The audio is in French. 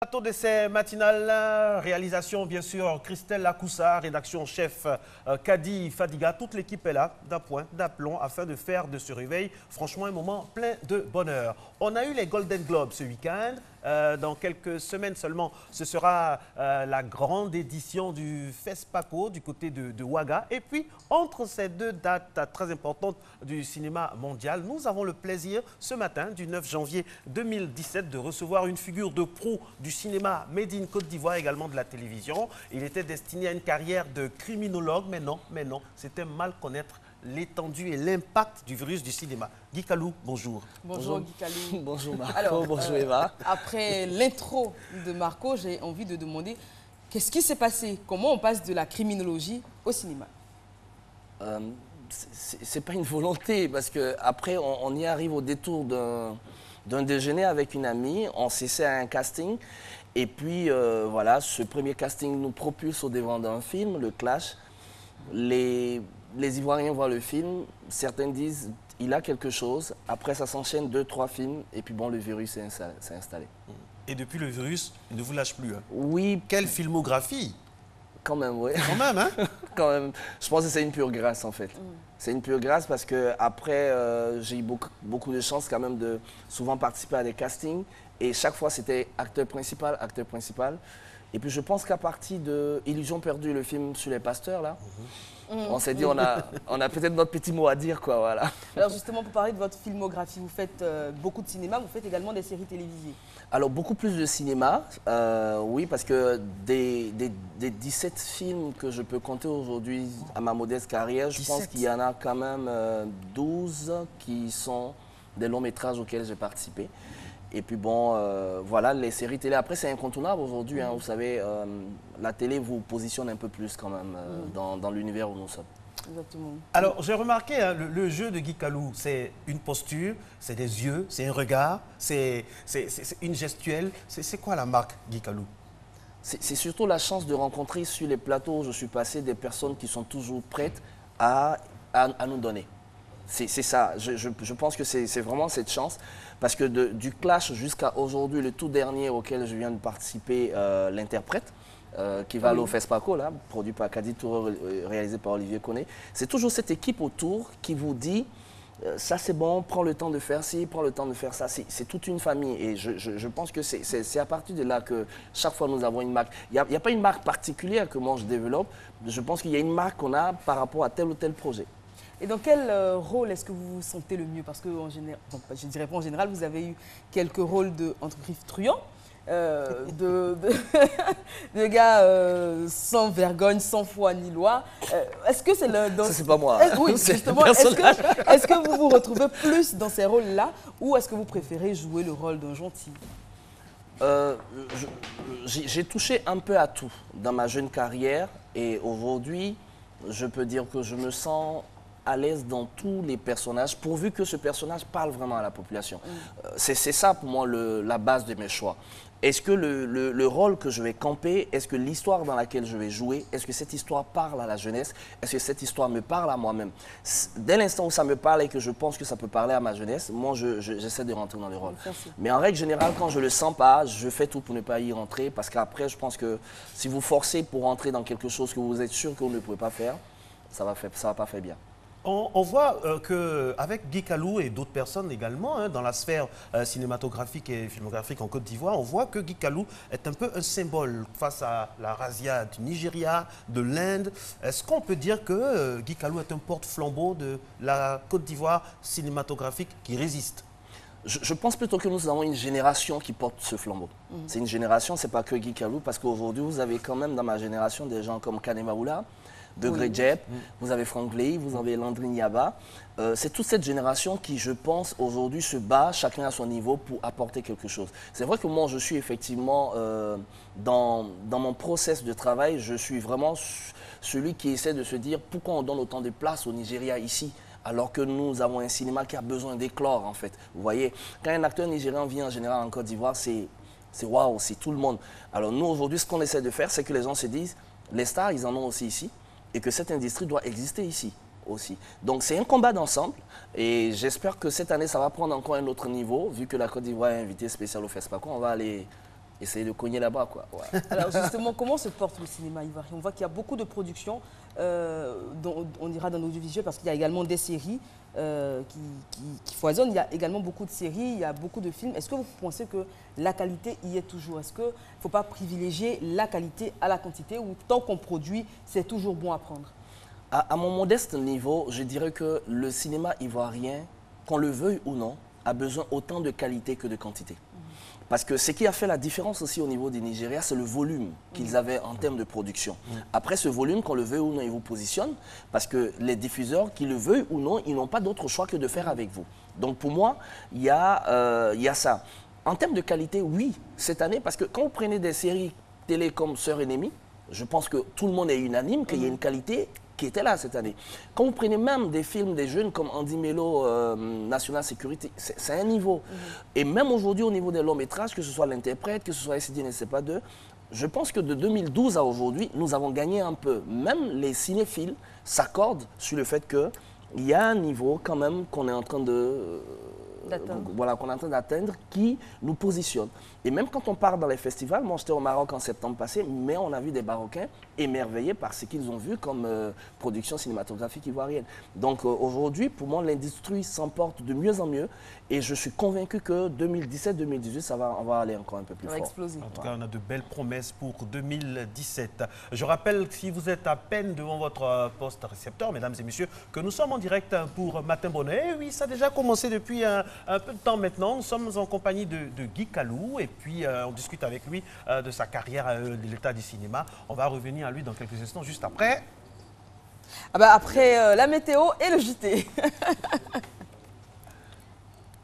Plateau d'essai matinal, réalisation bien sûr Christelle Lakoussa, rédaction chef Kadi Fadiga, toute l'équipe est là d'un point d'aplomb afin de faire de ce réveil franchement un moment plein de bonheur. On a eu les Golden Globes ce week-end, dans quelques semaines seulement ce sera la grande édition du FESPACO du côté de Ouaga et puis entre ces deux dates très importantes du cinéma mondial, nous avons le plaisir ce matin du 9 janvier 2017 de recevoir une figure de proue du cinéma made in Côte d'Ivoire, également de la télévision. Il était destiné à une carrière de criminologue, mais non, c'était mal connaître l'étendue et l'impact du virus du cinéma. Guy Kalou, bonjour. Bonjour Guy Kalou. Bonjour Marco, Alors, bonjour Eva. Après l'intro de Marco, j'ai envie de demander qu'est-ce qui s'est passé? Comment on passe de la criminologie au cinéma? C'est pas une volonté, parce qu'après on y arrive au détour d'un déjeuner avec une amie, on s'essaie à un casting, et puis voilà, ce premier casting nous propulse au devant d'un film, Le Clash. Les Ivoiriens voient le film, certains disent il a quelque chose, après ça s'enchaîne 2-3 films, et puis bon, le virus s'est installé. Et depuis le virus, il ne vous lâche plus. Hein. Oui. Quelle filmographie! Quand même, oui. Quand même, hein? Quand même. Je pense que c'est une pure grâce, en fait. C'est une pure grâce parce que après j'ai eu beaucoup de chance quand même de souvent participer à des castings. Et chaque fois, c'était acteur principal, acteur principal. Et puis je pense qu'à partir de Illusion perdue, le film sur les pasteurs, là, on s'est dit on a peut-être notre petit mot à dire, quoi, voilà. Alors justement, pour parler de votre filmographie, vous faites beaucoup de cinéma, vous faites également des séries télévisées. Alors beaucoup plus de cinéma, oui, parce que des 17 films que je peux compter aujourd'hui à ma modeste carrière, je pense qu'il y en a quand même 12 qui sont des longs métrages auxquels j'ai participé. Et puis bon, voilà, les séries télé, après c'est incontournable aujourd'hui, hein, vous savez, la télé vous positionne un peu plus quand même dans l'univers où nous sommes. Exactement. Alors, j'ai remarqué, hein, le jeu de Guy Kalou, c'est une posture, c'est des yeux, c'est un regard, c'est une gestuelle. C'est quoi la marque, Guy Kalou? C'est surtout la chance de rencontrer sur les plateaux où je suis passé des personnes qui sont toujours prêtes à nous donner. C'est ça, je pense que c'est vraiment cette chance, parce que du Clash jusqu'à aujourd'hui, le tout dernier auquel je viens de participer, l'interprète, qui va aller au FESPACO, là, produit par Kadi Touré, réalisé par Olivier Koné. C'est toujours cette équipe autour qui vous dit ça c'est bon, prends le temps de faire ci, prends le temps de faire ça. C'est toute une famille et je pense que c'est à partir de là que chaque fois nous avons une marque. Il n'y a pas une marque particulière que moi je développe, je pense qu'il y a une marque qu'on a par rapport à tel ou tel projet. Et dans quel rôle est-ce que vous vous sentez le mieux? Parce que en général, bon, je dirais pas en général, vous avez eu quelques rôles entre griffes truands. De gars sans vergogne, sans foi ni loi. Est-ce que c'est le... Ça, c'est pas moi. Oui, justement. Est-ce que vous vous retrouvez plus dans ces rôles-là ou est-ce que vous préférez jouer le rôle d'un gentil? J'ai touché un peu à tout dans ma jeune carrière et aujourd'hui, je peux dire que je me sens à l'aise dans tous les personnages, pourvu que ce personnage parle vraiment à la population. C'est ça pour moi la base de mes choix. Est-ce que le rôle que je vais camper, est-ce que l'histoire dans laquelle je vais jouer, est-ce que cette histoire parle à la jeunesse, est-ce que cette histoire me parle à moi-même? Dès l'instant où ça me parle et que je pense que ça peut parler à ma jeunesse, moi j'essaie de rentrer dans le rôle. Mais en règle générale, quand je ne le sens pas, je fais tout pour ne pas y rentrer, parce qu'après je pense que si vous forcez pour rentrer dans quelque chose que vous êtes sûr que vous ne pouvez pas faire, ça va pas faire bien. On voit qu'avec Guy Kalou et d'autres personnes également, hein, dans la sphère cinématographique et filmographique en Côte d'Ivoire, on voit que Guy Kalou est un peu un symbole face à la razzia du Nigeria, de l'Inde. Est-ce qu'on peut dire que Guy Kalou est un porte-flambeau de la Côte d'Ivoire cinématographique qui résiste? Je pense plutôt que nous avons une génération qui porte ce flambeau. C'est une génération, c'est pas que Guy Kalou, parce qu'aujourd'hui, vous avez quand même dans ma génération des gens comme Kane Maoula, Degré Jeb, vous avez Frank Ley, vous avez Landry Niaba. C'est toute cette génération qui, je pense, aujourd'hui se bat chacun à son niveau pour apporter quelque chose. C'est vrai que moi, je suis effectivement, dans mon process de travail, je suis vraiment celui qui essaie de se dire pourquoi on donne autant de place au Nigeria ici, alors que nous avons un cinéma qui a besoin d'éclore, en fait. Vous voyez, quand un acteur nigérian vient en général en Côte d'Ivoire, c'est waouh, c'est tout le monde. Alors nous, aujourd'hui, ce qu'on essaie de faire, c'est que les gens se disent, les stars, ils en ont aussi ici, et que cette industrie doit exister ici aussi. Donc c'est un combat d'ensemble et j'espère que cette année ça va prendre encore un autre niveau, vu que la Côte d'Ivoire est invitée spéciale au FESPACO, on va aller essayer de cogner là-bas, quoi. Ouais. Alors justement, comment se porte le cinéma ivoirien? On voit qu'il y a beaucoup de productions, on ira dans l'audiovisuel parce qu'il y a également des séries qui foisonnent. Il y a également beaucoup de séries, il y a beaucoup de films. Est-ce que vous pensez que la qualité y est toujours? Est-ce qu'il ne faut pas privilégier la qualité à la quantité ou tant qu'on produit, c'est toujours bon à prendre? À mon modeste niveau, je dirais que le cinéma ivoirien, qu'on le veuille ou non, a besoin autant de qualité que de quantité. Parce que ce qui a fait la différence aussi au niveau du Nigeria, c'est le volume qu'ils avaient en termes de production. Après ce volume, qu'on le veuille ou non, ils vous positionnent, parce que les diffuseurs, qu'ils le veuillent ou non, ils n'ont pas d'autre choix que de faire avec vous. Donc pour moi, il y a ça. En termes de qualité, oui, cette année, parce que quand vous prenez des séries télé comme Sœurs Ennemies, je pense que tout le monde est unanime qu'il y a une qualité qui était là cette année. Quand vous prenez même des films des jeunes comme Andy Melo, National Security, c'est un niveau. Et même aujourd'hui, au niveau des longs métrages, que ce soit l'interprète, que ce soit SCD ne sait pas d'eux, je pense que de 2012 à aujourd'hui, nous avons gagné un peu. Même les cinéphiles s'accordent sur le fait qu'il y a un niveau quand même qu'on est en train de... Voilà, qu'on est en train d'atteindre, qui nous positionne. Et même quand on part dans les festivals, moi j'étais au Maroc en septembre passé, mais on a vu des Marocains émerveillés par ce qu'ils ont vu comme production cinématographique ivoirienne. Donc aujourd'hui, pour moi, l'industrie s'emporte de mieux en mieux et je suis convaincu que 2017-2018, on va aller encore un peu plus fort. Exploser. En tout cas, on a de belles promesses pour 2017. Je rappelle, si vous êtes à peine devant votre poste récepteur, mesdames et messieurs, que nous sommes en direct pour Matin Bonheur. Et oui, ça a déjà commencé depuis un peu de temps maintenant. Nous sommes en compagnie de Guy Kalou et puis on discute avec lui de sa carrière, de l'état du cinéma. On va revenir à lui dans quelques instants, juste après. Après la météo et le JT.